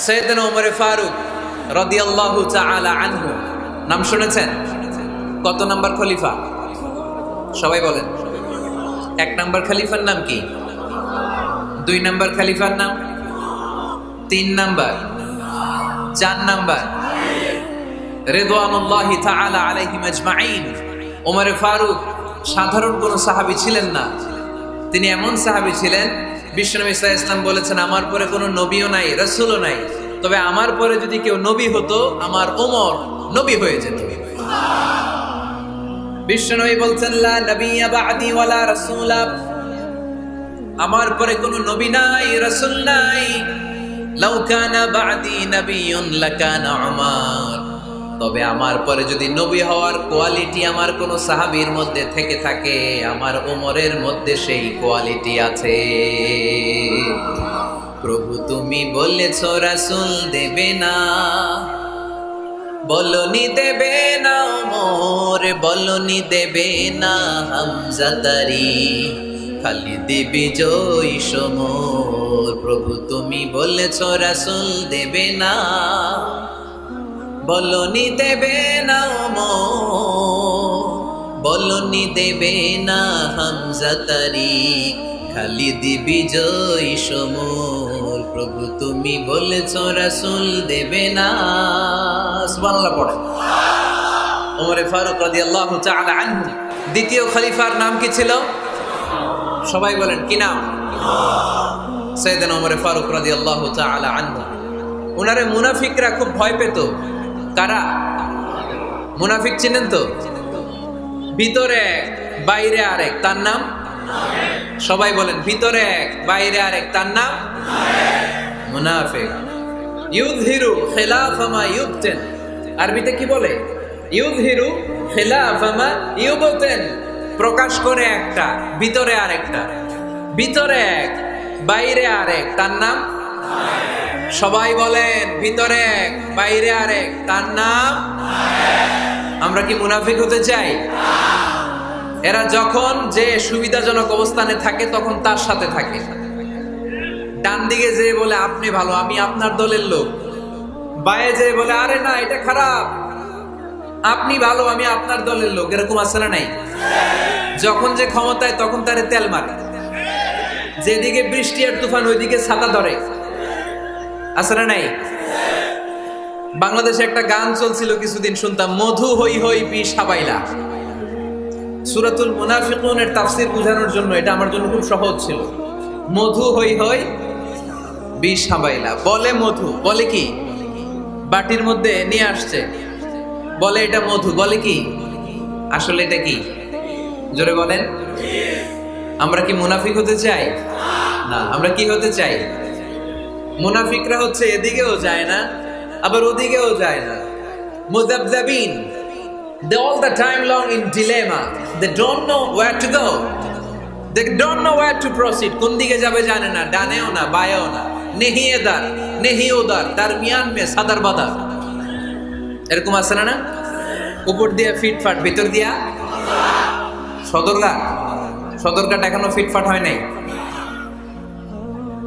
সাইয়েদনা ওমর ফারুক রাদিয়াল্লাহু তাআলা আনহু নাম শুনেছেন? কত নাম্বার খলিফা? সবাই বলেন। 1 নাম্বার খলিফার নাম কি? 2 নাম্বার খলিফার নাম? 3 নাম্বার? 4 নাম্বার? রিদওয়ানুল্লাহি তাআলা আলাইহিম আজমাইন। ওমর ফারুক সাধারণ কোন সাহাবী ছিলেন না, তিনি এমন সাহাবী ছিলেন বিশ্বনবী সাল্লাল্লাহু আলাইহি ওয়াসাল্লাম বলেছেন আমার পরে কোনো নবীও নাই, রাসূলও নাই, তবে আমার পরে যদি কেউ নবী হতো আমার ওমর নবী হয়ে যেত। বিশ্বনবী বলছেন লা নবিয়্যা বা'দি ওয়ালা রাসূলা, আমার পরে কোনো নবী নাই, রাসূল নাই। লাউ কানা বা'দি নাবিয়্যুন লাকানা উমর, তবে আমার পরে যদি নবী হওয়ার কোয়ালিটি আমার কোন সাহাবীর মধ্যে থেকে থাকে, আমার ওমরের মধ্যে সেই কোয়ালিটি আছে। প্রভু তুমি বলেছো রাসূল দেবে না, বলনি দেবে না ওমর, বলনি দেবে না হামজা তারি, খালি দেবে জয় সমর। প্রভু তুমি বলেছো রাসূল দেবে না, বলনি দেবে না ওমর, বলনি দেবে না হামজা তারি, খালিদ বিজয় সমর। প্রভু তুমি বলেছো রাসূল দেবে না। সুবহানাল্লাহ পড়ে। ওমর ফারুক রাদিয়াল্লাহু তাআলা আনহু দ্বিতীয় খলিফার নাম কি ছিল? সবাই বলেন কি নাম? সাইয়েদনা ওমর ফারুক রাদিয়াল্লাহু তাআলা আনহু। উনারে মুনাফিকরা খুব ভয় পেত। কারা? মুনাফিক চিনেন তো? ভিতরে এক বাইরে আরেক, তার নাম? সবাই বলেন ভিতরে এক বাইরে আরেক, তার নাম মুনাফিক। ইউযহিরু খিলাফা মা ইউবতিন, আরবিতে কি বলে? ইউযহিরু খিলাফা মা ইউবতিন, প্রকাশ করে একটা ভিতরে আরেকটা। ভিতরে এক বাইরে আরেক, তার নাম? সবাই বলেন ভিতরে এক বাইরে আরেক, তার নাম? আমরা কি মুনাফিক হতে চাই? এরা যখন যে সুবিধাজনক অবস্থানে থাকে তখন তার সাথে থাকে। ডান দিকে যে বলে আপনি ভালো, আমি আপনার দলের লোক, বায়ে যে বলে আরে না এটা খারাপ, আপনি ভালো, আমি আপনার দলের লোক, এরকম আছে না নাই? যখন যে ক্ষমতায় তখন তারে তেল মারে, যেদিকে বৃষ্টি আর তুফান ওইদিকে ছাতা ধরে, আছে না নাই? বাংলাদেশে একটা গান চলছিল কিছুদিন, শুনতাম, মধু হই হই বিষ হাবাইলা। সূরাতুল মুনাফিকুনের তাফসীর বোঝানোর জন্য এটা আমার জন্য খুব সহজ ছিল। মধু হই হই বিষ হাবাইলা, বলে মধু, বলে কি? বাটির মধ্যে নিয়ে আসছে, বলে এটা মধু, বলে কি? আসলে এটা কি? জোরে বলেন। আমরা কি মুনাফিক হতে চাই? না। আমরা কি হতে চাই? মুনাফিকরা হচ্ছে এদিকেও যায় না আবার ওদিকেও যায় না, মুযাবযাবিন। They all the time long in dilemma. They don't know where to go. They don't know where to proceed. কোন দিকে যাবে জানে না, ডানেও না বায়েও না, নেহি এদার নেহি ওদার, দরমিয়ান মে সাদার বাদার। এরকম আছে না? উপর দিয়ে ফিটফাট, ভিতর দিয়া সদরঘাট। সদরঘাট এখনো ফিটফাট হয় নাই।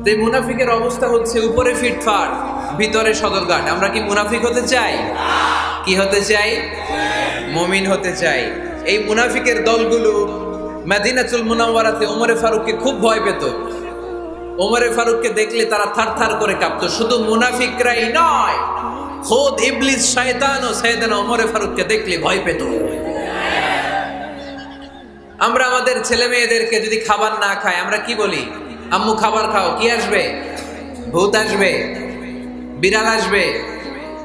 এই মুনাফিকের অবস্থা হচ্ছে উপরে ফিটফাট, ভিতরে সদরঘাট। আমরা কি মুনাফিক হতে চাই? কি হতে চাই? মুমিন হতে চাই। এই মুনাফিকের দলগুলো মদিনাতুল মুনাওয়ারাতে ওমর ফারুককে খুব ভয় পেত। ওমর ফারুককে দেখলে তারা থারথার করে কাঁপতো। শুধু মুনাফিকরাই নয়, খোদ ইবলিস শয়তানও সাইয়েদনা ওমর ফারুককে দেখলে ভয় পেত। আমরা আমাদের ছেলে মেয়েদেরকে যদি খাবার না খায় আমরা কি বলি? আম্মু খাবার খাও। কি আসবে? ভূত আসবে, বিড়াল আসবে,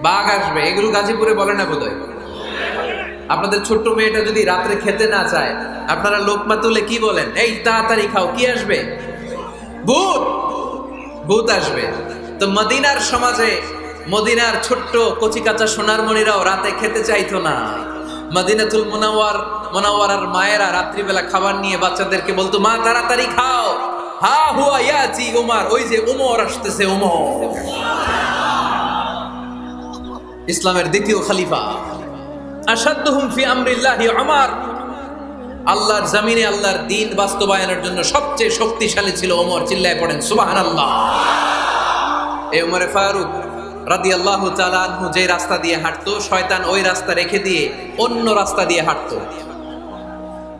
বাঘ আসবে। এগুলো গাজীপুরে বলে না বোধহয়। আপনাদের ছোট্ট মেয়েটা যদি রাত্রে খেতে না চায় আপনারা লোকমা তুলে কি বলেন? এই তাড়াতাড়ি খাও, কি আসবে? ভূত। ভূত আসবে। তো মদিনার সমাজে মদিনার ছোট্ট কচি কাঁচা সোনারমণিরাও রাতে খেতে চাইতো না। মদিনাতুল মুনাওয়ারার মায়েরা রাত্রিবেলা খাবার নিয়ে বাচ্চাদেরকে বলতো, মা তাড়াতাড়ি খাও, হা হুয়া ইয়াতি উমর, ওই যে উমর আসতেছে, উমর ইসলামের দ্বিতীয় খলিফা। আশাদ্দুহুম ফি আমরিল্লাহি উমর, আল্লাহর জমিনে আল্লাহর দ্বীন বাস্তবায়নের জন্য সবচেয়ে শক্তিশালী ছিল ওমর। চিল্লায় পড়েন সুবহানাল্লাহ। এই ওমর ফারুক রাদিয়াল্লাহু তাআলা আনহু যে রাস্তা দিয়ে হাঁটতো, শয়তান ওই রাস্তা রেখে দিয়ে অন্য রাস্তা দিয়ে হাঁটতো।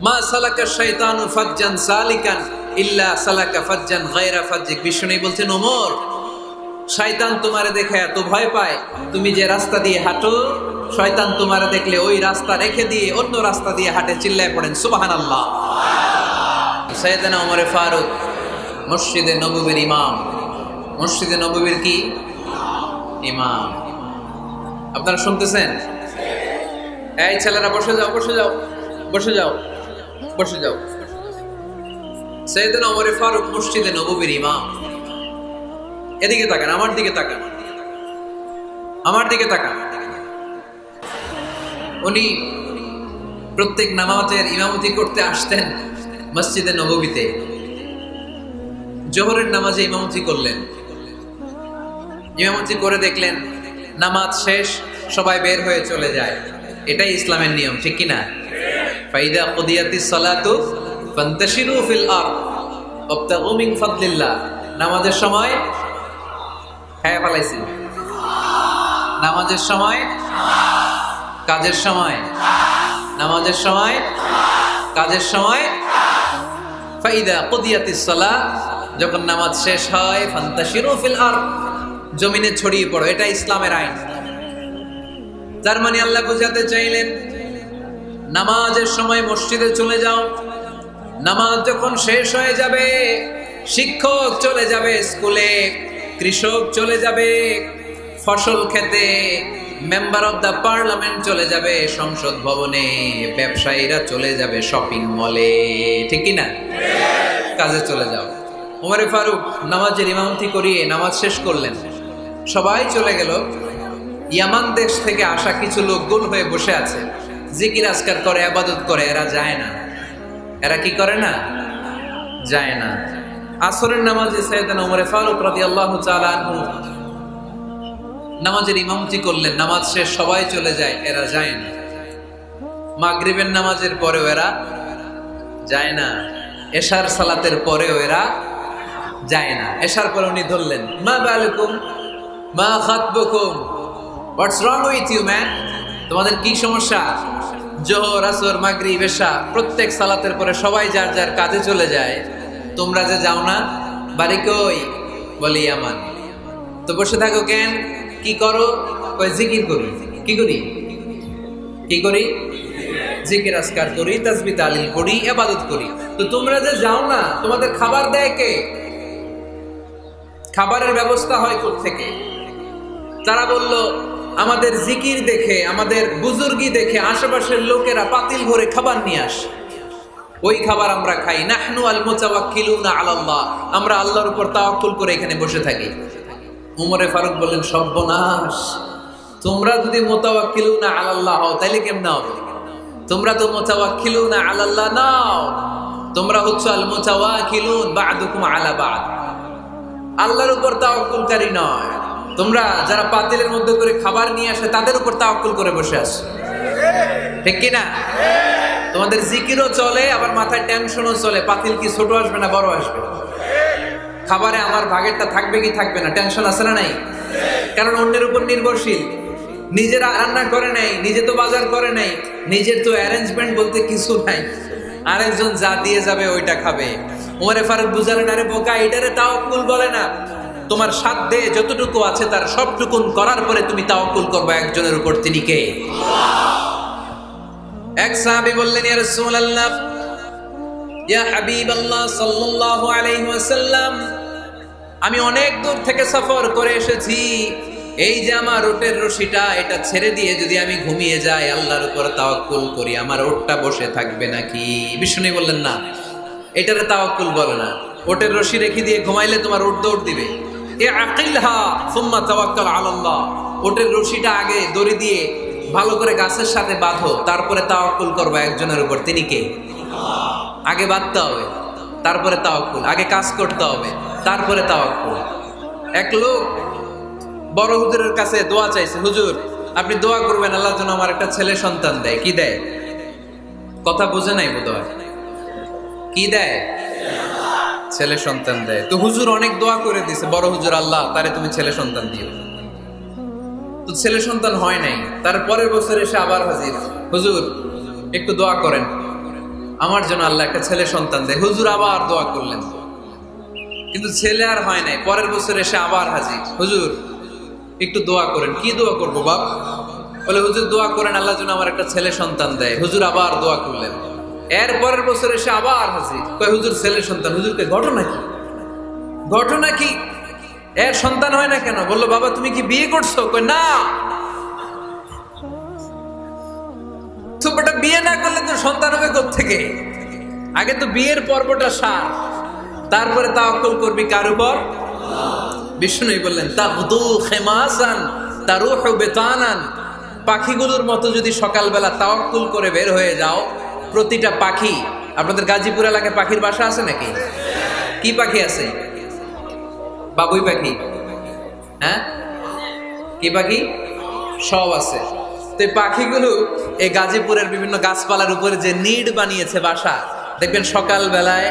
মা সালাকা শাইতানু ফাজ্জান সালিকান ইল্লা সালাকা ফাজ্জান গায়রা ফাজ্জিক। বিষ্ণু বলছেন, ওমর, শয়তান তোমারে দেখে এত ভয় পায়, তুমি যে রাস্তা দিয়ে হাঁটো, শয়তান তোমারে দেখলে ওই রাস্তা রেখে দিয়ে অন্য রাস্তা দিয়ে হাঁটে। চিল্লায় পড়েন সুবহানাল্লাহ। সাইয়েদনা ওমর ফারুক মসজিদে নববীর ইমাম। মসজিদে নববীর কি ইমাম? আপনারা শুনতেছেন? এই ছেলেরা বসে যাও, বসে যাও, বসে যাও, বসে যাও। সাইয়েদনা ওমর ফারুক মসজিদে নববীর ইমাম। এদিকে তাকান, আমার দিকে তাকান, আমার দিকে তাকান। উনি প্রত্যেক নামাজের ইমামতি করতে আসতেন মসজিদে নববীতে। জোহরের নামাজে ইমামতি করলেন। ইমামতি করে দেখলেন নামাজ শেষ, সবাই বের হয়ে চলে যায়। এটাই ইসলামের নিয়ম, ঠিক কিনা? ফাইদা কুদিয়াতিস সালাতু ফান্তাশিরু ফিল আরদ ওয়াবতাগু মিন ফাদলিল্লাহ। নামাজের সময় হ্যাঁ পালাইছি, নামাজের সময়, কাজের সময়, নামাজের সময়, কাজের সময়। ফাইদা কুদিয়াতিস সালাহ, যখন নামাজ শেষ হয়, ফান্তাশিরু ফিল আরদ, জমিনে ছড়িয়ে পড়ো। এটা ইসলামের আইন। তার মানে আল্লাহ বুঝাতে চাইলেন, নামাজের সময় মসজিদে চলে যাও। নামাজ যখন শেষ হয়ে যাবে, শিক্ষক চলে যাবে স্কুলে, কৃষক চলে যাবে ফসল খেতে, মেম্বার অফ দ্য পার্লামেন্ট চলে যাবে সংসদ ভবনে, ব্যবসায়ীরা চলে যাবে শপিং মলে, ঠিক কিনা? কাজে চলে যাও। ওমর ফারুক নামাজের ইমামতি করিয়ে নামাজ শেষ করলেন, সবাই চলে গেল। ইয়ামান দেশ থেকে আসা কিছু লোক গোল হয়ে বসে আছে, জিকির আজকার করে, ইবাদত করে। এরা যায় না। এরা কি করে না? যায় না। আসরের নামাজে সাইয়েদনা ওমর ফারুক রাদিয়াল্লাহু তাআলা আনহু নামাজের ইমামতি করলেন। নামাজ শেষ, সবাই চলে যায়, এরা যায় না। মাগরিবের নামাজের পরেও এরা যায় না। এশার সালাতের পরেও এরা যায় না। এশার পরে উনি ধরলেন, মা বালুকুম মা খাতবুকুম, হোয়াটস রং উইথ ইউ ম্যান? তোমাদের কি সমস্যা? জোহর, আসর, মাগরিব, এশা প্রত্যেক সালাতের পরে সবাই যার যার কাজে চলে যায়, তোমরা যে যাও না, বাড়ি কই? বলি ইয়ামান। তো বসে থাকো কেন? কি করো? কই জিকির করি। কি করি? কি করি? জিকির আজকার করি, তাসবিহ তাহলিল করি, ইবাদত করি। তো তোমরা যে যাও না, তোমাদের খাবার দেয় কে? খাবারের ব্যবস্থা হয় কোত্থেকে? তারা বলল, আমাদের জিকির দেখে, আমাদের বুজুর্গি দেখে আশেপাশের লোকেরা পাতিল ভরে খাবার নিয়ে আসে, ওই খাবার আমরা খাই। নাহনু আল মুতাওয়াক্কিলুনা আলাল্লাহ, আমরা আল্লাহর উপর তাওয়াক্কুল করে এখানে বসে থাকি। ওমর ফারুক বললেন, সর্বনাশ, তোমরা যদি মুতাওয়াক্কিলুনা আলাল্লাহ হও তাইলে কেমনে হবে? তোমরা তো মুতাওয়াক্কিলুনা আলাল্লাহ নাও, তোমরা হচ্ছে আল মুতাওয়াক্কিলুন বা'দুকুম আলা বা'দ, আল্লাহর উপর তাওয়াক্কুলকারী নয়। তোমরা যারা পাতিলের মধ্যে করে খাবার নিয়ে আসে তাদের উপর তাওয়াক্কুল করে বসে আছো, ঠিক কি না? তোমাদের জিকিরও চলে, আবার মাথায় টেনশনও চলে, পাতিল কি ছোট আসবে না বড় আসবে, খাবারে আমার ভাগেরটা থাকবে কি থাকবে না, টেনশন আছে না নাই? কারণ অন্যের উপর নির্ভরশীল, নিজেরা রান্না করে নাই, নিজে তো বাজার করে নাই, নিজের তো অ্যারেঞ্জমেন্ট বলতে কিছু নাই, আরেকজন যা দিয়ে যাবে ওইটা খাবে। ওমরে ফারুক বুঝালেন, আরে বোকা, এটারে তাওয়াক্কুল বলে না। তোমার সাধ্যে যতটুকু আছে তার সবটুকুন করার পরে তুমি তাওয়াক্কুল করবে একজনের উপর, তিনি কে? এক সাহাবী বললেন, ইয়া রাসূলুল্লাহ, ইয়া হাবিবাল্লাহ সাল্লাল্লাহু আলাইহি ওয়াসাল্লাম, আমি অনেক দূর থেকে সফর করে এসেছি, এই যে আমার ওটের রশিটা, এটা ছেড়ে দিয়ে যদি আমি ঘুমিয়ে যাই, আল্লাহর উপর তাওয়াক্কুল করি, আমার ওটটা বসে থাকবে নাকি? বিষ্ণু বললেন, না, এটারে তাওয়াক্কুল বলে না। ওটের রশি রেখে দিয়ে ঘুমাইলে তোমার ওট দৌড় দিবে। এ আকিলহা সুম্মা তাওয়াক্কাল আলাল্লাহ, ওটের রশিটা আগে দড়ি দিয়ে ভালো করে গাছের সাথে বাঁধো, তারপরে তাওয়াক্কুল করবে একজনের উপর, তিনি কে? আগে বাঁধতে হবে, তারপরে তাওয়াক্কুল, আগে কাজ করতে হবে, তারপরে তাওয়াক্কুল। এক লোক বড় হুজুরের কাছে দোয়া চাইছে, হুজুর আপনি দোয়া করবেন আল্লাহ যেন আমার একটা ছেলে সন্তান দেয়। কি দেয়? কথা বুঝে নাই বোধহয়। কি দেয়? ছেলে সন্তান দেয়। তো হুজুর অনেক দোয়া করে দিছে, বড় হুজুর, আল্লাহ তারে তুমি ছেলে সন্তান দিও। তো ছেলে সন্তান হয় নাই, তার পরের বছর এসে আবার হাজির, হুজুর একটু দোয়া করেন আমার জন্য আল্লাহ একটা ছেলে সন্তান দেয়। হুজুর আবার দোয়া করলেন, কিন্তু ছেলে আর হয় নাই। পরের বছর এসে আবার হাজির, হুজুর একটু দোয়া করেন। কি দোয়া করবো বাপ? বলে হুজুর দোয়া করেন আল্লাহ যেন আমার একটা ছেলে সন্তান দেয়। হুজুর আবার দোয়া করলেন। এর পরের বছর এসে আবার হাজির, কয় হুজুর ছেলে সন্তান। হুজুরকে ঘটনা কি? ঘটনা কি? এর সন্তান হয় না কেন? বললো বাবা তুমি কি বিয়ে করছো? কয় না। তো বেটা বিয়ে না করলে তো সন্তান হবে কোত্থেকে? আগে তো বিয়ের পর্বটা সার, তারপরে তাওয়াক্কুল করবি কার উপর? বিষ্ণু বললেন তাগদু খিমাসান তারুহু বিতানান, পাখিগুলোর মতো যদি সকালবেলা তাওয়াক্কুল করে বের হয়ে যাও, প্রতিটা পাখি, আপনাদের গাজীপুর এলাকায় পাখির বাসা আছে নাকি? কি পাখি আছে? বাবুই পাখি, হ্যাঁ কি পাখি? সব আছে। তো এই পাখিগুলো এই গাজীপুরের বিভিন্ন গাছপালার উপরে যে নিড বানিয়েছে বাসা, দেখবেন সকাল বেলায়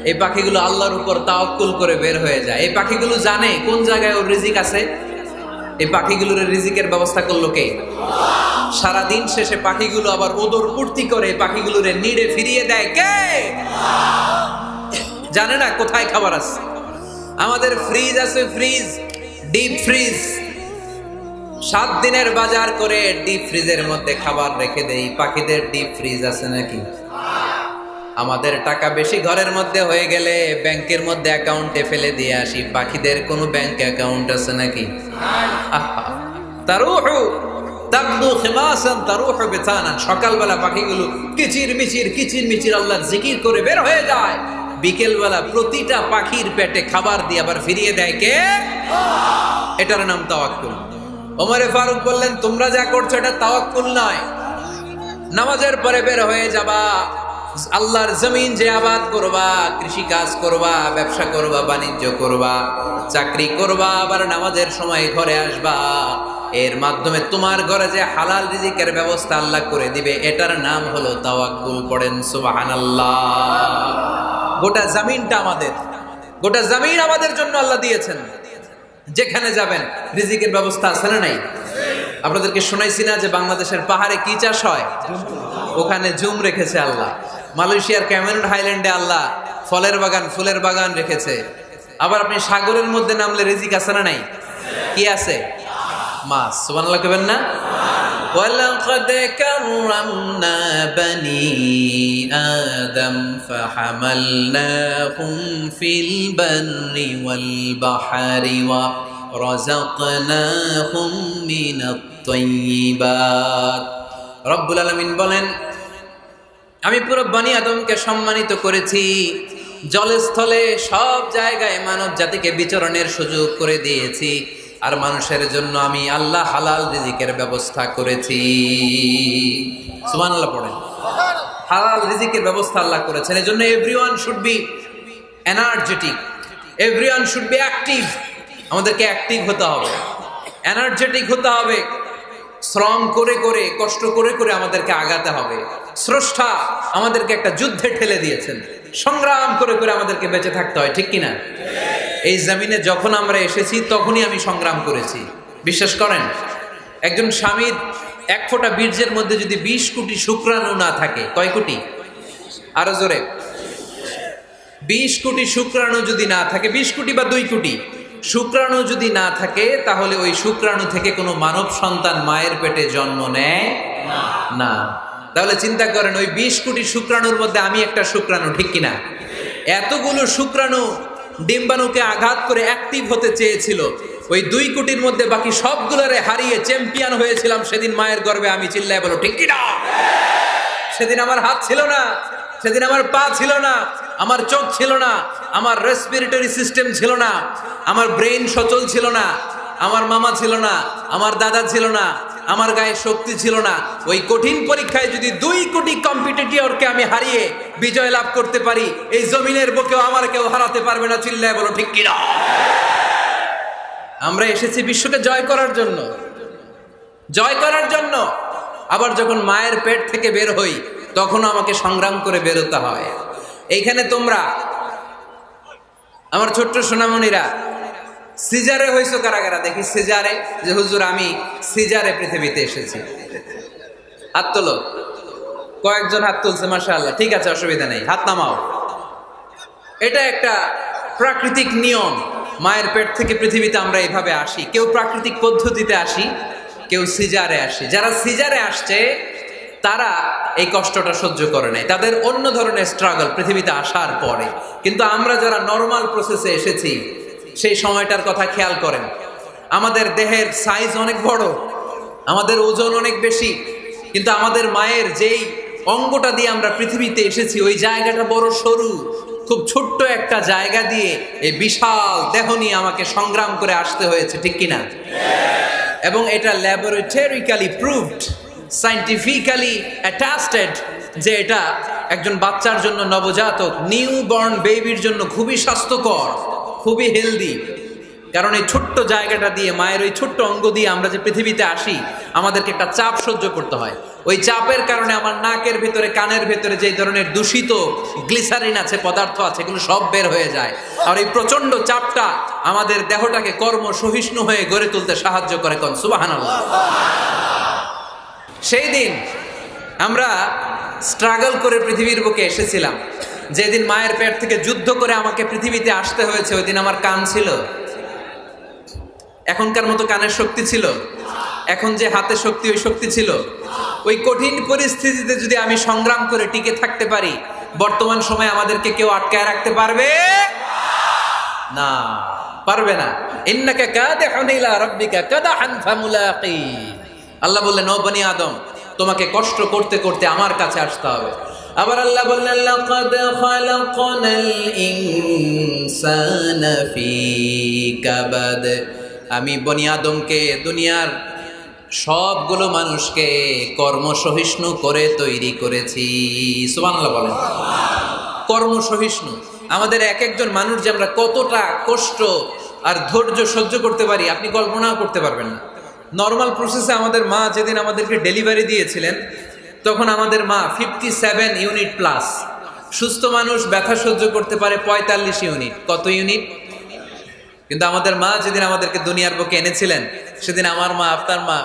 এই পাখিগুলো আল্লাহর উপর তাওয়াক্কুল করে বের হয়ে যায়। এই পাখিগুলো জানে কোন জায়গায় ওর রিজিক আছে। এই পাখিগুলোর রিজিকের ব্যবস্থা করলো কে? সারাদিন শেষে পাখিগুলো আবার ওদর পূর্তি করে পাখিগুলোর নিড়ে ফিরিয়ে দেয় কে? জানে না কোথায় খাবার আছে। আমাদের ফ্রিজ আছে, ফ্রিজ, ডিপ ফ্রিজ, 7 দিনের বাজার করে ডিপ ফ্রিজের মধ্যে খাবার রেখে দেই। পাখিদের ডিপ ফ্রিজ আছে নাকি? আমাদের টাকা বেশি ঘরের মধ্যে হয়ে গেলে ব্যাংকের মধ্যে অ্যাকাউন্টে ফেলে দিয়ে আসি। পাখিদের কোনো ব্যাংক অ্যাকাউন্ট আছে নাকি? তারুহু তাকদু খিমাসান তারুহু বিতানান, সকালবেলা পাখিগুলো কিচির মিচির আল্লাহর জিকির করে বের হয়ে যায়। বিকেলবেলা প্রতিটা পাখির পেটে খাবার দিয়ে আবার ফিরিয়ে দেয় কে? এটার নাম তাওয়াক্কুল। ওমরে ফারুক বললেন তোমরা যা করছো এটা তাওয়াক্কুল নয়। নামাজের পরে বের হয়ে যাবা, আল্লাহর জমিন যে আবাদ করবা, কৃষি কাজ করবা, ব্যবসা করবা, বাণিজ্য করবা, চাকরি করবা, আবার নামাজের সময় ঘরে আসবা। এর মাধ্যমে তোমার ঘরে যে হালাল রিজিকের ব্যবস্থা আল্লাহ করে দিবে, এটার নাম হলো তাওয়াক্কুল। পড়েন সুবহানাল্লাহ। গোটা জমিনটা আমাদের, গোটা জমিন আমাদের জন্য আল্লাহ দিয়েছেন। যেখানে যাবেন রিজিকের ব্যবস্থা আছে না নাই? আপনাদেরকে শোনাইছি না যে বাংলাদেশের পাহাড়ে কি চাষ হয়? ওখানে জুম রেখেছে আল্লাহ। মালয়েশিয়ার ক্যামেরন হাইল্যান্ডে আল্লাহ ফলের বাগান, ফুলের বাগান রেখেছে। আবার আপনি সাগরের মধ্যে নামলে রিজিক আছে না নাই? কি আছে? মাছ। সুবহানাল্লাহ কইবেন না? ওয়ালাকাদ কাররামনা বানি আদম ফাহামালনাহুম ফিল বাররি ওয়াল বাহরি ওয়া রাযাকনাহুম মিনাত তাইয়্যিবাত। রব্বুল আলামিন বলেন আমি পুরো বনি আদমকে সম্মানিত করেছি। জলস্থলে সব জায়গায় মানব জাতিকে বিচরণের সুযোগ করে দিয়েছি। আর মানুষের জন্য আমি আল্লাহ হালাল রিজিকের ব্যবস্থা করেছি। সুবহানাল্লাহ পড়েন। হালাল রিজিকের ব্যবস্থা আল্লাহ করেছেন। এজন্য everyone should be energetic, everyone should be active. আমাদেরকে অ্যাক্টিভ হতে হবে, এনার্জেটিক হতে হবে। শ্রম করে করে, কষ্ট করে করে আমাদেরকে আগাতে হবে। স্রষ্টা আমাদেরকে একটা যুদ্ধে ঠেলে দিয়েছেন, সংগ্রাম করে করে আমাদেরকে বেঁচে থাকতে হয়, ঠিক কিনা? এই জমিনে যখন আমরা এসেছি তখনই আমি সংগ্রাম করেছি। বিশ্বাস করেন, একজন স্বামীর 1 ফোঁটা বীর্যের মধ্যে যদি 20 কোটি শুক্রাণু না থাকে, কয় কোটি? আরো জোরে। 20 কোটি শুক্রাণু যদি না থাকে, 20 কোটি বা 2 কোটি শুক্রাণু যদি না থাকে, তাহলে ওই শুক্রাণু থেকে কোনো মানব সন্তান মায়ের পেটে জন্ম নেয় না। তাহলে চিন্তা করেন, ওই 20 কোটি শুক্রাণুর মধ্যে আমি একটা শুক্রাণু, ঠিক কিনা? এতগুলো শুক্রাণু ডিম্বাণুকে আঘাত করে অ্যাক্টিভ হতে চেয়েছিল। ওই 2 কোটির মধ্যে বাকি সবগুলোরে হারিয়ে চ্যাম্পিয়ন হয়েছিলাম সেদিন মায়ের গর্ভে আমি। চিল্লায় বলো ঠিক কিনা? সেদিন আমার হাত ছিল না, সেদিন আমার পা ছিল না, আমার চোখ ছিল না, আমার রেসপিরেটরি সিস্টেম ছিল না, আমার ব্রেইন সচল ছিল না, আমার মামা ছিল না, আমার দাদা ছিল না, আমার গায়ে শক্তি ছিল না। ওই কঠিন পরীক্ষায় যদি 2 কোটি কম্পিটিটরকে আমি হারিয়ে বিজয় লাভ করতে পারি, এই জমিনের বুকেও আমার কেউ হারাতে পারবে না। চিল্লায় বলো ঠিক কিনা? আমরা এসেছি বিশ্বকে জয় করার জন্য, জয় করার জন্য। আবার যখন মায়ের পেট থেকে বের হই তখনও আমাকে সংগ্রাম করে বেরোতে হয়। এইখানে তোমরা আমার ছোট্ট সোনামণিরা সিজারে হইছো কারা কারা? দেখি সিজারে। যে হুজুর আমি সিজারে পৃথিবীতে এসেছি। হাত তোলো, কয়েকজন হাত তুলছে, মাশাআল্লাহ, ঠিক আছে, অসুবিধা নেই, হাত নামাও। এটা একটা প্রাকৃতিক নিয়ম, মায়ের পেট থেকে পৃথিবীতে আমরা এইভাবে আসি। কেউ প্রাকৃতিক পদ্ধতিতে আসি, কেউ সিজারে আসি। যারা সিজারে আসছে তারা এই কষ্টটা সহ্য করে নাই, তাদের অন্য ধরনের স্ট্রাগল পৃথিবীতে আসার পরে। কিন্তু আমরা যারা নর্মাল প্রসেসে এসেছি সেই সময়টার কথা খেয়াল করেন। আমাদের দেহের সাইজ অনেক বড়, আমাদের ওজন অনেক বেশি, কিন্তু আমাদের মায়ের যেই অঙ্গটা দিয়ে আমরা পৃথিবীতে এসেছি ওই জায়গাটা বড় সরু। খুব ছোট্ট একটা জায়গা দিয়ে এই বিশাল দেহ নিয়ে আমাকে সংগ্রাম করে আসতে হয়েছে, ঠিক কিনা? এবং এটা ল্যাবরেটরিক্যালি প্রুভড, সায়েন্টিফিক্যালি অ্যাটাস্টেড যে এটা একজন বাচ্চার জন্য, নবজাতক নিউ বর্ন বেবির জন্য খুবই স্বাস্থ্যকর, খুবই হেলদি। কারণ এই ছোট্ট জায়গাটা দিয়ে, মায়ের ওই ছোট্ট অঙ্গ দিয়ে আমরা যে পৃথিবীতে আসি, আমাদেরকে একটা চাপ সহ্য করতে হয়। ওই চাপের কারণে আমার নাকের ভেতরে, কানের ভেতরে যে ধরনের দূষিত গ্লিসারিন আছে, পদার্থ আছে, এগুলো সব বের হয়ে যায়। আর এই প্রচন্ড চাপটা আমাদের দেহটাকে কর্ম সহিষ্ণু হয়ে গড়ে তুলতে সাহায্য করে। কোন সুবহানাল্লাহ। সেই দিন আমরা স্ট্রাগল করে পৃথিবীর বুকে এসেছিলাম। যেদিন মায়ের পেট থেকে যুদ্ধ করে আমাকে পৃথিবীতে আসতে হয়েছে, ওই দিন আমার কান ছিল? এখনকার মতো কানের শক্তি ছিল? এখন যে হাতে শক্তি, ওই শক্তি ছিল? ওই কঠিন পরিস্থিতিতে যদি আমি সংগ্রাম করে টিকে থাকতে পারি, বর্তমান সময়ে আমাদেরকে কেউ আটকায় রাখতে পারবে না, পারবে না। ইন্নাকা কাদিহুন ইলা রাব্বিকা কাদহান ফামুলাকি। আল্লাহ বললেন, ও বনি আদম, তোমাকে কষ্ট করতে করতে আমার কাছে আসতে হবে। আবার আল্লাহ বললেন, লাকাদ খালাকনাল ইনসানা ফি কাবাদ। আমি বনি আদমকে, দুনিয়ার সবগুলো মানুষকে কর্মসহিষ্ণু করে তৈরি করেছি। সুবহানাল্লাহ বলেন। কর্মসহিষ্ণু। আমাদের এক একজন মানুষ যে আমরা কতটা কষ্ট আর ধৈর্য সহ্য করতে পারি আপনি কল্পনাও করতে পারবেন না। নর্মাল প্রসেসে আমাদের মা যেদিন আমাদেরকে ডেলিভারি দিয়েছিলেন, তখন আমাদের মা 57 ইউনিট প্লাস। সুস্থ মানুষ ব্যথা সহ্য করতে পারে 45 ইউনিট। কত ইউনিট? কিন্তু আমাদের মা যেদিন আমাদেরকে দুনিয়ার বুকে এনেছিলেন, সেদিন আমার মা, আপনার মা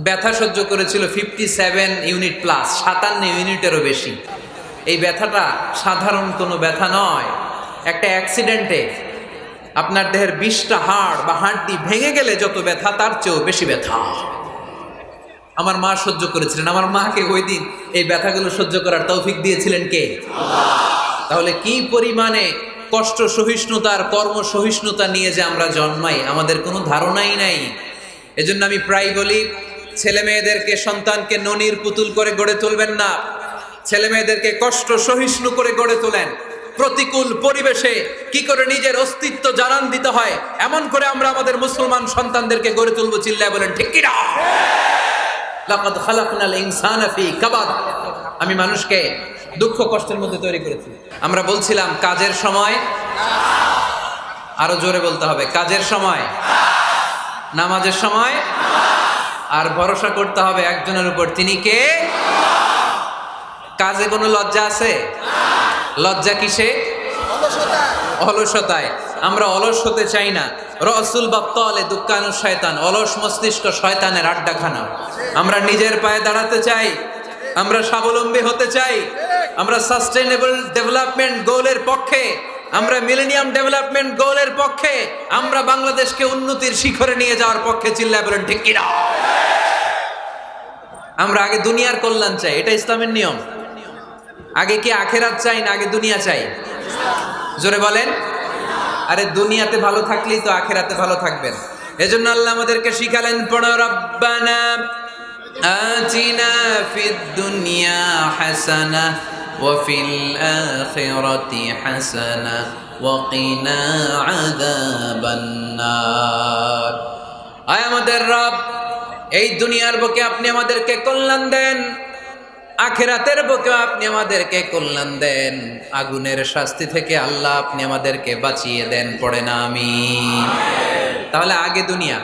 ব্যথা সহ্য করেছিল 57 ইউনিট প্লাস, 57 ইউনিটেরও বেশি। এই ব্যথাটা সাধারণ কোনো ব্যথা নয়। একটা অ্যাক্সিডেন্টে আপনার দেহের 20টা হাড় বা হাড্ডি ভেঙে গেলে যত ব্যথা, তার চেয়েও বেশি ব্যথা আমার মা সহ্য করেছিলেন। আমার মাকে ওই দিন এই ব্যথাগুলো সহ্য করার তৌফিক দিয়েছিলেন কে? তাহলে কি পরিমাণে কষ্ট সহিষ্ণুতার, কর্ম সহিষ্ণুতা নিয়ে যে আমরা জন্মাই, আমাদের কোনো ধারণাই নাই। এজন্য আমি প্রায় বলি, ছেলে মেয়েদেরকে, সন্তানকে ননির পুতুল করে গড়ে তুলবেন না। ছেলে মেয়েদেরকে কষ্ট সহিষ্ণু করে গড়ে তোলেন। প্রতিকূল পরিবেশে কি করে নিজের অস্তিত্ব জানান দিতে হয়, এমন করে আমরা আমাদের মুসলমান সন্তানদেরকে গড়ে তুলবো। চিল্লায় বলেন ঠিক কিনা? লাকাদ খালাকনাল ইনসানা ফি কাবাদ। আমি মানুষকে দুঃখ কষ্টের মধ্যে তৈরি করেছি। আমরা বলছিলাম কাজের সময়, আরো জোরে বলতে হবে, কাজের সময়, নামাজের সময়, আর ভরসা করতে হবে একজনের উপর, তিনি কে? কাজে কোনো লজ্জা আছে? লজ্জা কিসে? অলসতায়। আমরা অলস হতে চাই না। রসুল বাত্তালে দুক্কানু শয়তান, অলস মস্তিষ্ক শয়তানের আড্ডাখানা। আমরা নিজের পায়ে দাঁড়াতে চাই, আমরা স্বাবলম্বী হতে চাই, আমরা সাস্টেইনেবল ডেভেলপমেন্ট গোলের পক্ষে, আমরা মিলেনিয়াম ডেভেলপমেন্ট গোলের পক্ষে, আমরা বাংলাদেশকে উন্নতির শিখরে নিয়ে যাওয়ার পক্ষে। চিল্লায় বলেন ঠিক কিনা? আমরা আগে দুনিয়ার কল্যাণ চাই, এটা ইসলামের নিয়ম। আগে কি আখেরাত চাই না আগে দুনিয়া চাই? জোরে বলেন। আরে দুনিয়াতে ভালো থাকলেই তো আখেরাতে ভালো থাকবেন। এজন্য আল্লাহ আমাদেরকে শিখালেন, পড়ো রব্বানা আতিনা ফিদ দুনিয়া হাসানাহ ওয়া ফিল আখিরাতি হাসানাহ ওয়া কিনা আযাবান নার। আয় আমাদের রব, এই দুনিয়ার বুকে আপনি আমাদেরকে কল্যাণ দেন, আখিরাতের বুকে আপনি আমাদেরকে কল্যাণ দেন, আগুনের শাস্তি থেকে আল্লাহ আপনি আমাদেরকে বাঁচিয়ে দেন। পড়ে না আমিন। তাহলে আগে দুনিয়া,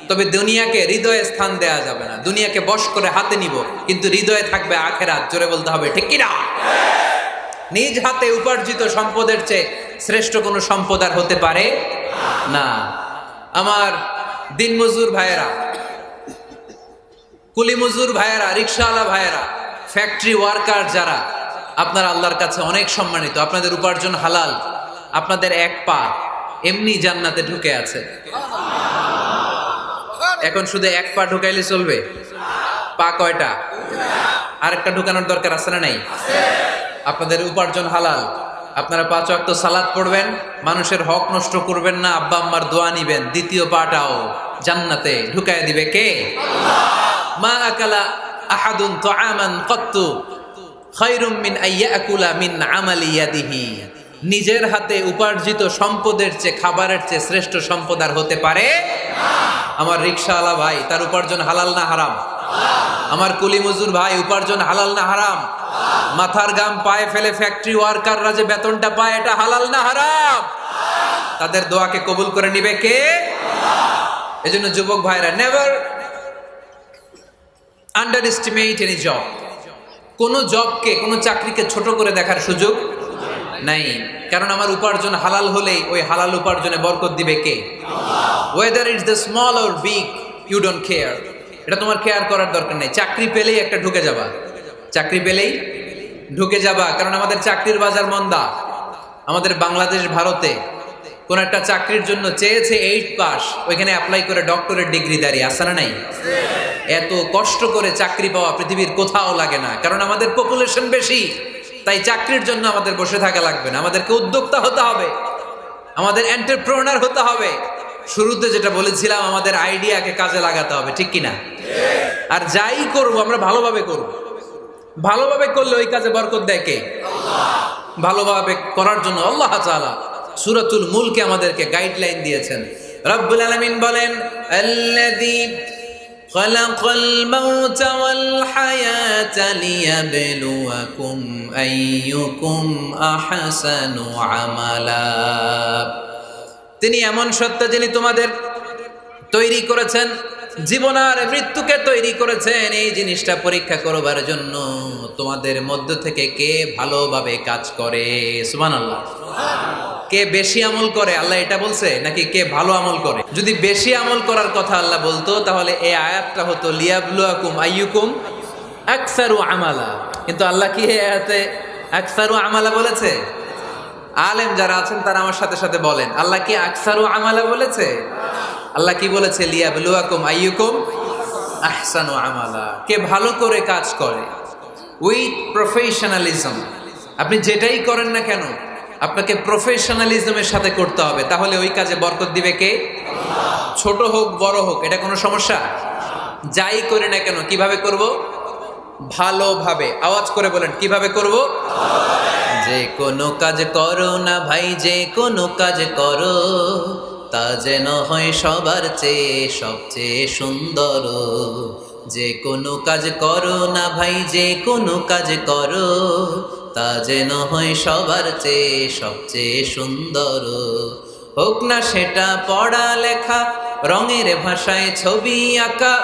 তবে দুনিয়াকে হৃদয়ে স্থান দেয়া যাবে না। দুনিয়াকে বশ করে হাতে নিব, কিন্তু হৃদয়ে থাকবে আখিরাত। জোরে বলতে হবে ঠিক কি না? নিজ হাতে উপার্জিত সম্পদের চেয়ে শ্রেষ্ঠ কোনো সম্পদ আর হতে পারে না। আমার দিনমজুর ভাইয়েরা, কুলি মজুর ভাইয়েরা, রিক্সাওয়ালা ভাইয়েরা, ফ্যাক্টরি ওয়ার্কার যারা, আপনারা আল্লাহর কাছে অনেক সম্মানিত। আপনাদের উপার্জন হালাল। আপনাদের এক পা এমনি জান্নাতে ঢুকে আছে। এখন শুধু এক পা ঢুকাইলে চলবে? পা কয়টা? আরেকটা ঢুকানোর দরকার আছে না নাই? আপনাদের উপার্জন হালাল। আপনারা 5 ওয়াক্ত সালাত পড়বেন, মানুষের হক নষ্ট করবেন না, আব্বা আম্মার দোয়া নিবেন। দ্বিতীয় পাটাও জান্নাতে ঢুকায় দিবে কে? মা আকালা আহাদুন তুআমান কত্তু খায়রুম মিন আইয়াকুলা মিন আমালি ইয়াদিহি। নিজের হাতে উপার্জিত সম্পদের চেয়ে, খাবারের চেয়ে শ্রেষ্ঠ সম্পদ আর হতে পারে না। আমার রিকশাওয়ালা ভাই, তার উপার্জন হালাল না হারাম? আমার কুলি মজুর ভাই, উপার্জন হালাল না হারাম? মাথার গাম পায়ে ফেলে ফ্যাক্টরি ওয়ার্কাররা যে বেতনটা পায়, এটা হালাল না হারাম? তাদের দোয়াকে কবুল করে নিবে কে? এজন্য যুবক ভাইরা, never under estimate any job. কোন জবকে, কোন চাকরিকে ছোট করে দেখার সুযোগ নাই। কারণ আমার উপার্জন হালাল হলেই ওই হালাল উপার্জনে বরকত দিবে কে? Whether it's the small or big, you don't care. এটা তোমার কেয়ার করার দরকার নেই। চাকরি পেলেই একটা ঢুকে যাবা, চাকরি পেলেই ঢুকে যাবা। কারণ আমাদের চাকরির বাজার মন্দা। আমাদের বাংলাদেশ, ভারতে কোন একটা চাকরির জন্য চেয়েছে 8 পাস, ওইখানে অ্যাপ্লাই করে ডক্টরেট ডিগ্রি দাঁড়িয়ে আসে না নাই? এত কষ্ট করে চাকরি পাওয়া পৃথিবীর কোথাও লাগে না। কারণ আমাদের পপুলেশন বেশি, তাই চাকরির জন্য আমাদের বসে থাকা লাগবে না। আমাদেরকে উদ্যোক্তা হতে হবে, আমাদের এন্টারপ্রেনার হতে হবে। শুরুতে যেটা বলেছিলাম, আমাদের আইডিয়াকে কাজে লাগাতে হবে, ঠিক কিনা? আর যাই করব আমরা ভালোভাবে করব। ভালোভাবে করলে ওই কাজে বরকত দেয় কে? ভালোভাবে করার জন্য আল্লাহ তাআলা সূরাতুল মুলকে আমাদেরকে গাইডলাইন দিয়েছেন। রব্বুল আলামিন বলেন, আল্লাযী খালাকাল মাউতা ওয়াল হায়াতা লিয়াবলুয়াকুম আইয়ুকুম আহসানু আমালা। তিনি এমন সত্তা যিনি তোমাদের তৈরি করেছেন, জীবন আর মৃত্যুকে তৈরি করেছেন এই জিনিসটা পরীক্ষা করবার জন্য। তোমাদের মধ্য থেকে কে ভালোভাবে কাজ করে? সুবহানাল্লাহ। কে বেশি আমল করে, আল্লাহ এটা বলছে নাকি কে ভালো আমল করে? যদি বেশি আমল করার কথা আল্লাহ বলতো, তাহলে এই আয়াতটা হতো লিয়াবলুয়াকুম আইয়ুকুম আকসারু আমালা। কিন্তু আল্লাহ কি এই আয়াতে আকসারু আমালা বলেছে? আলেম যারা আছেন তারা আমার সাথে সাথে বলেন, আল্লাহ কি আকসারু আমালা বলেছে? আল্লাহ কি বলেছে? লিয়াবলুয়াকুম আইয়ুকুম আহসানু আমালা। কে ভালো করে কাজ করে, উইথ প্রফেশনালিজম। আপনি যেটাই করেন না কেন, আপনাকে প্রফেশনালিজমের সাথে করতে হবে, তাহলে ওই কাজে বরকত দিবে কে? ছোট হোক বড় হোক, এটা কোনো সমস্যা? যাই করি না কেন কিভাবে করব? ভালোভাবে। আওয়াজ করে বলেন, কিভাবে করব? যে কোনো কাজ করো না ভাই, যে কোনো কাজ করো, তা যেন হয় সবার চেয়ে সবচেয়ে সুন্দর। যে কোনো কাজ করো না ভাই, যে কোনো কাজ করো, তা যেন হয় সবার চেয়ে সবচেয়ে সুন্দর। হোক না সেটা পড়া লেখা, রঙের ভাষায় ছবি আঁকা।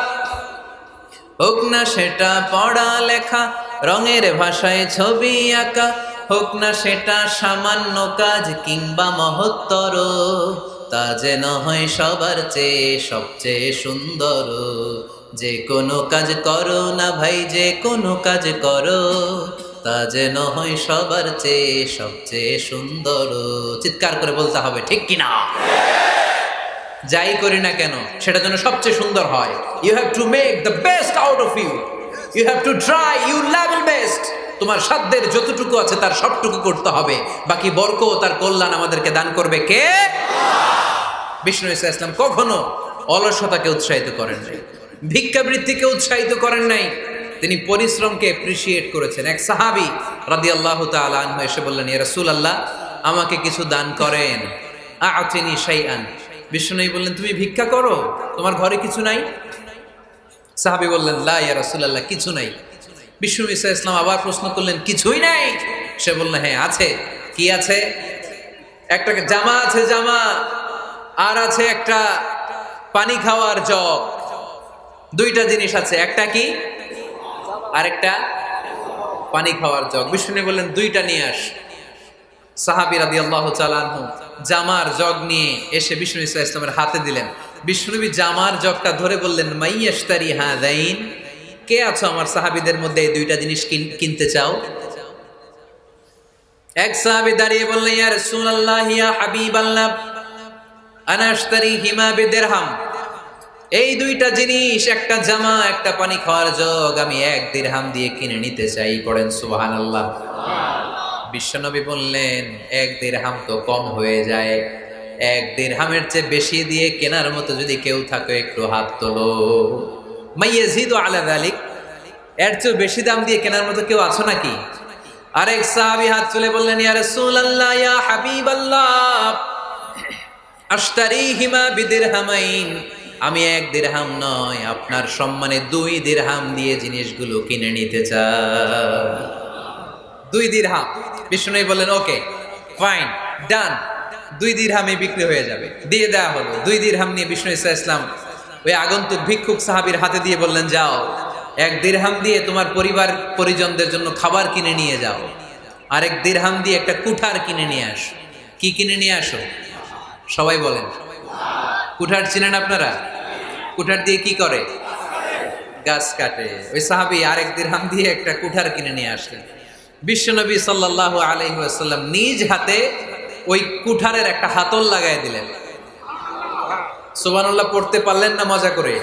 হোক না সেটা পড়া লেখা, রঙের ভাষায় ছবি আঁকা। হোক না সেটা সামান্য কাজ কিংবা মহত্তর, তা যেন হয় সবার চেয়ে সবচেয়ে সুন্দর। যে কোনো কাজ করো না ভাই, যে কোনো কাজ করো, তা যেন হয় সবার চেয়ে সবচেয়ে সুন্দর। চিৎকার করে বলতে হবে, ঠিক কিনা? যাই করি না কেন সেটা যেন সবচেয়ে সুন্দর হয়। You have to make the best out of you. You have to try your level best. তোমার সাধ্যের যতটুকু আছে তার সবটুকু করতে হবে। বাকি বরকত তার কল্যাণ আমাদেরকে দান করবে কে? বিষ্ণু ঈসা ইসলাম কখনো অলসতাকে উৎসাহিত করেন নাই, ভিক্ষাবৃত্তিকে উৎসাহিত করেন নাই। তিনি পরিশ্রমকে অ্যাপ্রিশিয়েট করেছেন। এক সাহাবী রাদিয়াল্লাহু তাআলা আনহু এসে বললেন, ইয়া রাসূলুল্লাহ, আমাকে কিছু দান করেন। আ'তিনি শাইআন। বিষ্ণু বললেন, তুমি ভিক্ষা করো, তোমার ঘরে কিছু নাই? সাহাবী বললেন, লা ইয়া রাসূলুল্লাহ, কিছু নাই। বিষ্ণু ঈসা ইসলাম আবার প্রশ্ন করলেন, কিছুই নাই? সে বলল, হ্যাঁ আছে। কি আছে? একটা জামা আছে, জামা, আর আছে একটা পানি খাওয়ার জগ। দুইটা জিনিস আছে, একটা কি আর একটা পানি খাওয়ার জগ। বিষ্ণু বললেন, দুইটা নিয়ে আস। সাহাবী রাদিয়াল্লাহু তাআলা আনহু জামার জগ নিয়ে এসে বিষ্ণু ঈসা ইসলামের হাতে দিলেন। বিষ্ণুনবী জামার জগটা ধরে বললেন, মাইয়াশতারি হাযাইন, কে আছো আমার সাহাবীদের মধ্যে এই দুইটা জিনিস কিনতে চাও? এক সাহাবী দাঁড়িয়ে বললেন, ইয়া রাসূলুল্লাহ ইয়া হাবিবাল্লাহ আনা আশতারিহিমা বিদিরহাম। এই দুইটা জিনিস, একটা জামা, একটা পানি খাওয়ার জগ, আমি 1 দিরহাম দিয়ে কিনে নিতে চাই। পড়েন সুবহানাল্লাহ। বিশ্বনবী বললেন, 1 দিরহাম তো কম হয়ে যায়, 1 দিরহামের চেয়ে বেশি দিয়ে কেনার মতো যদি কেউ থাকে একটু হাত তোলো। মাইয়াজিদু আলা যালিক, এর চেয়ে বেশি দাম দিয়ে কেনার মতো কেউ আছো নাকি? আরেক সাহাবী হাত তুলে বললেন, ইয়া রাসূলুল্লাহ ইয়া হাবিবাল্লাহ আশতারিহিমা বিদিরহামাইন। আমি 1 দিরহাম নয়, আপনার সম্মানে 2 দিরহাম দিয়ে জিনিসগুলো কিনে নিতে চাই। 2 দিরহাম। বিষ্ণু বললেন, ওকে ফাইন, ডান, 2 দিরহামে বিক্রি হয়ে যাবে। দিয়ে দেওয়া হলো। 2 দিরহাম নিয়ে বিষ্ণু ইসলাম ওই আগন্তুক ভিক্ষুক সাহাবীর হাতে দিয়ে বললেন, যাও 1 দিরহাম দিয়ে তোমার পরিবার পরিজনদের জন্য খাবার কিনে নিয়ে যাও, আর 1 দিরহাম দিয়ে একটা কুঠার কিনে নিয়ে আসো। কি কিনে নিয়ে আসো? সবাই বলেন। কুঠার চিনেন আপনারা? কুঠার দিয়ে কি করে? গাছ কাটে। ওই সাহাবী 1 দিরহাম দিয়ে একটা কুঠার কিনে নিয়ে আসলেন। বিশ্বনবী সাল্লাল্লাহু আলাইহি ওয়াসাল্লাম নিজ হাতে ওই কুঠারের একটা হাতল লাগায় দিলেন। সুবহানাল্লাহ পড়তে পারলেন না মজা করে?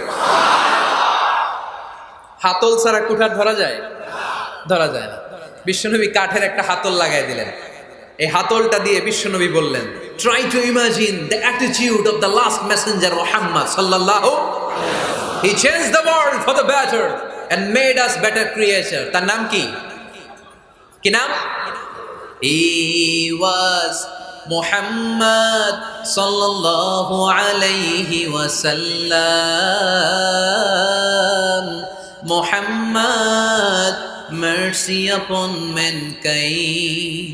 হাতল ছাড়া কুঠার ধরা যায়? ধরা যায় না। বিশ্বনবী কাঠের একটা হাতল লাগায় দিলেন। এই হাতলটা দিয়ে বিশ্বনবী বললেন, try to imagine the attitude of the last messenger Muhammad সাল্লাল্লাহু। He changed the world for the better and made us better creature. তার নাম কি? কি নাম? হি ওয়াজ মুহাম্মদ সাল্লাল্লাহু আলাইহি ওয়াসাল্লাম। Muhammad, mercy upon mankind,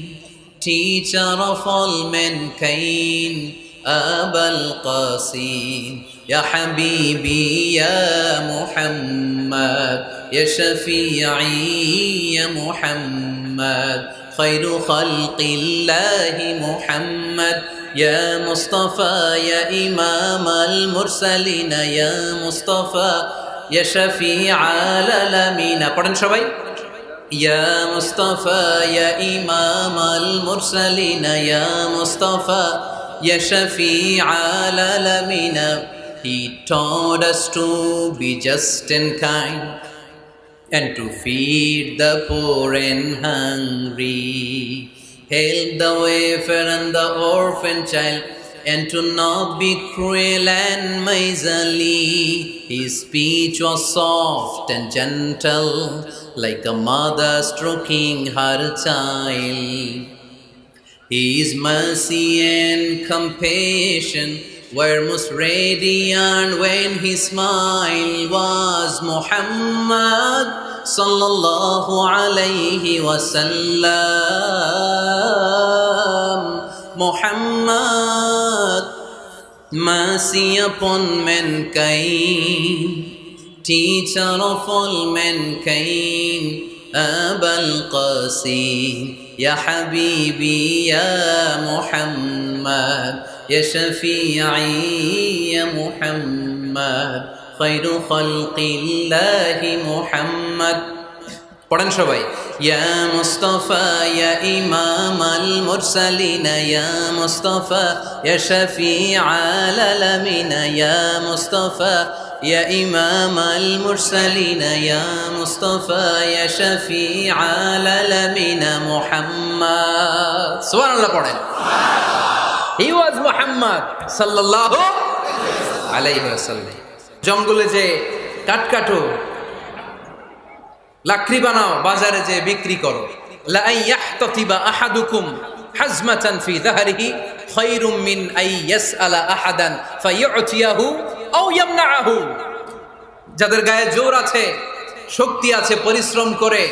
teacher of all mankind, Abul Qasim, Ya Habibi, Ya Muhammad, Ya Shafi'i, Ya Muhammad, Khairu Khalqillahi Muhammad, Ya Mustafa, Ya Imam al-Mursalin, Ya Mustafa, Ya Shafi'al Alamina. পড়েন সবাই। Ya Mustafa, Ya Imam al-Mursalin, Ya Mustafa, Ya Shafi'al Alamina. He taught us to be just and kind, and to feed the poor and hungry, help the wafer and the orphan child, and to not be cruel and miserly. His speech was soft and gentle, like a mother stroking her child. His mercy and compassion were most radiant when his smile was Muhammad sallallahu alayhi wasallam. Muhammad, mercy upon mankind, teacher of all mankind, Abul Qasim, Ya Habibi, Ya Muhammad, Ya Shafi'i, Ya Muhammad, Khairu Khalqillahi Muhammad. পড়েন সবাই। Ya Mustafa, Ya Imam al-Mursalin, Ya Mustafa, Ya Shafi'al Alamin, Ya Mustafa, Ya Imam al-Mursalin, Ya Mustafa, Ya Shafi'al Alamin, Muhammad. Subhanallah পড়েন। He was Muhammad sallallahu alayhi wasallam. জঙ্গলে যে কাঠ কাটো, লাকড়ি বানাও, বাজারে যে বিক্রি করো। লা ইয়াহতাতিবা আহাদুকুম হাজমাতান ফি যাহরিহি খায়রুম মিন আই ইয়াসআলা আহাদান ফায়ু'তিয়াহু আও ইয়ামনাহু। যাদের গায়ে জোর আছে, শক্তি আছে, পরিশ্রম করে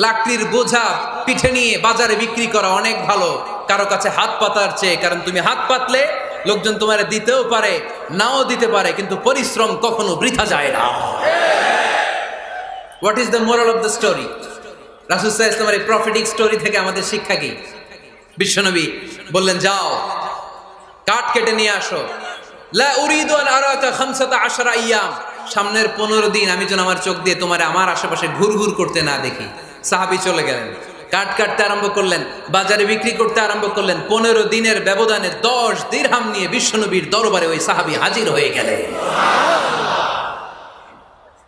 লাকড়ির বোঝা পিঠে নিয়ে বাজারে বিক্রি করা অনেক ভালো কারো কাছে হাত পাতার চেয়ে। কারণ তুমি হাত পাতলে লোকজন তোমারে দিতেও পারে, নাও দিতে পারে, কিন্তু পরিশ্রম কখনো বৃথা যায় না। What is the moral of the story? রাসূল সাল্লাল্লাহু আলাইহি ওয়াসাল্লামের এই প্রফেটিক স্টোরি থেকে আমাদের শিক্ষা কি? বিশ্বনবী বললেন, যাও কাঠ কেটে নিয়ে আসো। লা উরিদু আন আরাকা 15 আইয়াম, সামনের 15 দিন আমি যেন আমার চোখ দিয়ে তোমার আমার আশেপাশে ঘুরঘুর করতে না দেখি। সাহাবী চলে গেলেন, কাট কাটতে আরম্ভ করলেন, বাজারে বিক্রি করতে আরম্ভ করলেন। 15 দিনের ব্যবধানে 10 দিরহাম নিয়ে বিশ্বনবীর দরবারে ওই সাহাবী হাজির হয়ে গেলেন।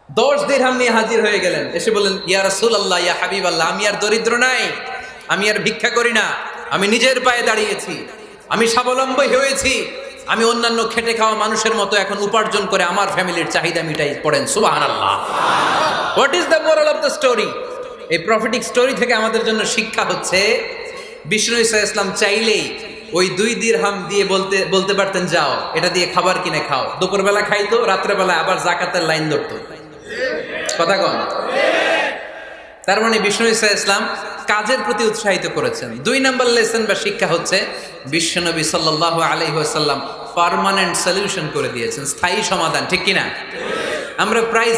10 দিরহাম নিয়ে হাজির হয়ে গেলেন, এসে বললেন, ইয়া রাসূলুল্লাহ, ইয়া হাবিবাল্লাহ, আমি আর দরিদ্র নাই, আমি আর ভিক্ষা করি না, আমি নিজের পায়ে দাঁড়িয়েছি, আমি স্বাবলম্বী হয়েছি, আমি অন্যান্য খেটে খাওয়া মানুষের মতো এখন উপার্জন করে আমার ফ্যামিলির চাহিদা মিটাই। পড়েন সুবহানাল্লাহ। What is the moral of the story? এই প্রফিটিক স্টোরি থেকে আমাদের জন্য শিক্ষা হচ্ছে, বিষ্ণু ঈসা ইসলাম চাইলেই ওই 2 দিরহাম দিয়ে বলতে পারতেন, যাও এটা দিয়ে খাবার কিনে খাও। দুপুরবেলা খাইতো, রাত্রেবেলা আবার জাকাতের লাইন ধরতো। কথা কন। তার মানে বিষ্ণু ঈসা ইসলাম কাজের প্রতি উৎসাহিত করেছেন। 2 নম্বর লেসন বা শিক্ষা হচ্ছে, বিশ্বনবী সাল্লাল্লাহু আলাইহি ওয়াসাল্লাম পার্মানেন্ট সলিউশন করে দিয়েছেন, স্থায়ী সমাধান। ঠিক কিনা? আমরা প্রায়